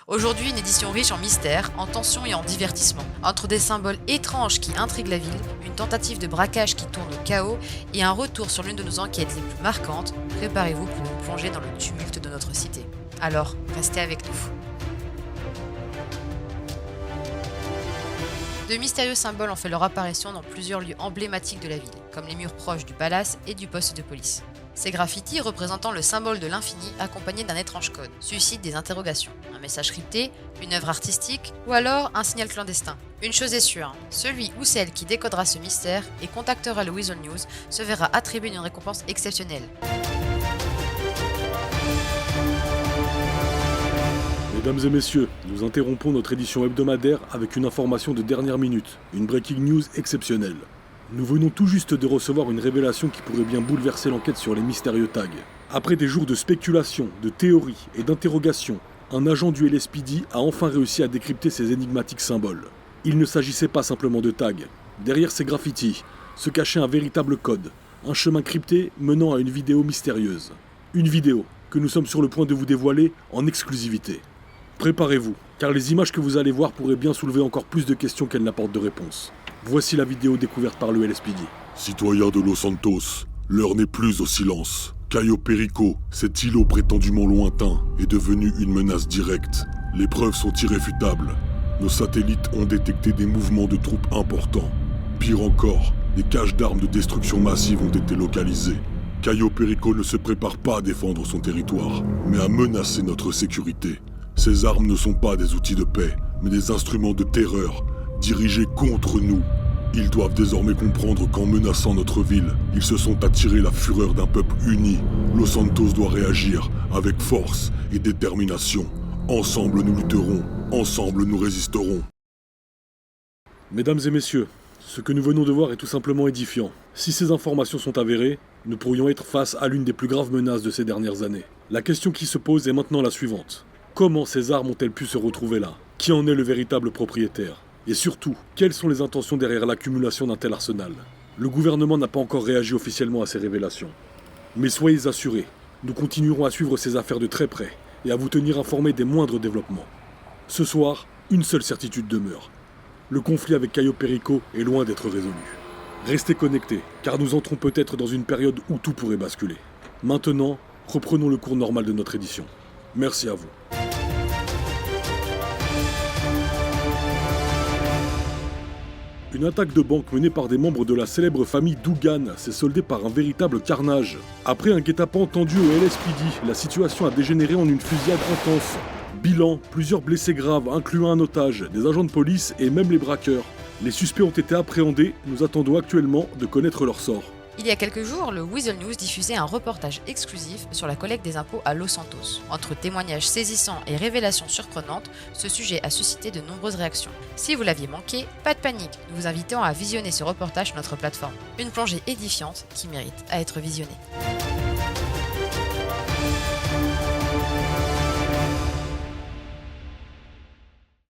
Aujourd'hui, une édition riche en mystères, en tensions et en divertissement. Entre des symboles étranges qui intriguent la ville, une tentative de braquage qui tourne au chaos et un retour sur l'une de nos enquêtes les plus marquantes, préparez-vous pour une plongée dans le tumulte de notre cité. Alors, restez avec nous. De mystérieux symboles ont fait leur apparition dans plusieurs lieux emblématiques de la ville, comme les murs proches du palace et du poste de police. Ces graffitis représentant le symbole de l'infini accompagné d'un étrange code suscitent des interrogations. Un message crypté, une œuvre artistique ou alors un signal clandestin. Une chose est sûre, celui ou celle qui décodera ce mystère et contactera le Weasel News se verra attribuer une récompense exceptionnelle. Mesdames et messieurs, nous interrompons notre édition hebdomadaire avec une information de dernière minute, une breaking news exceptionnelle. Nous venons tout juste de recevoir une révélation qui pourrait bien bouleverser l'enquête sur les mystérieux tags. Après des jours de spéculation, de théories et d'interrogations, un agent du LSPD a enfin réussi à décrypter ces énigmatiques symboles. Il ne s'agissait pas simplement de tags. Derrière ces graffitis se cachait un véritable code, un chemin crypté menant à une vidéo mystérieuse. Une vidéo que nous sommes sur le point de vous dévoiler en exclusivité. Préparez-vous, car les images que vous allez voir pourraient bien soulever encore plus de questions qu'elles n'apportent de réponses. Voici la vidéo découverte par le LSPD. Citoyens de Los Santos, l'heure n'est plus au silence. Cayo Perico, cet îlot prétendument lointain, est devenu une menace directe. Les preuves sont irréfutables. Nos satellites ont détecté des mouvements de troupes importants. Pire encore, des caches d'armes de destruction massive ont été localisées. Cayo Perico ne se prépare pas à défendre son territoire, mais à menacer notre sécurité. Ces armes ne sont pas des outils de paix, mais des instruments de terreur, dirigés contre nous. Ils doivent désormais comprendre qu'en menaçant notre ville, ils se sont attirés la fureur d'un peuple uni. Los Santos doit réagir avec force et détermination. Ensemble nous lutterons, ensemble nous résisterons. Mesdames et messieurs, ce que nous venons de voir est tout simplement édifiant. Si ces informations sont avérées, nous pourrions être face à l'une des plus graves menaces de ces dernières années. La question qui se pose est maintenant la suivante. Comment ces armes ont-elles pu se retrouver là? Qui en est le véritable propriétaire? Et surtout, quelles sont les intentions derrière l'accumulation d'un tel arsenal? Le gouvernement n'a pas encore réagi officiellement à ces révélations. Mais soyez assurés, nous continuerons à suivre ces affaires de très près et à vous tenir informés des moindres développements. Ce soir, une seule certitude demeure. Le conflit avec Cayo Perico est loin d'être résolu. Restez connectés, car nous entrons peut-être dans une période où tout pourrait basculer. Maintenant, reprenons le cours normal de notre édition. Merci à vous. Une attaque de banque menée par des membres de la célèbre famille Dougan s'est soldée par un véritable carnage. Après un guet-apens tendu au LSPD, la situation a dégénéré en une fusillade intense. Bilan, plusieurs blessés graves, incluant un otage, des agents de police et même les braqueurs. Les suspects ont été appréhendés, nous attendons actuellement de connaître leur sort. Il y a quelques jours, le Weasel News diffusait un reportage exclusif sur la collecte des impôts à Los Santos. Entre témoignages saisissants et révélations surprenantes, ce sujet a suscité de nombreuses réactions. Si vous l'aviez manqué, pas de panique, nous vous invitons à visionner ce reportage sur notre plateforme. Une plongée édifiante qui mérite à être visionnée.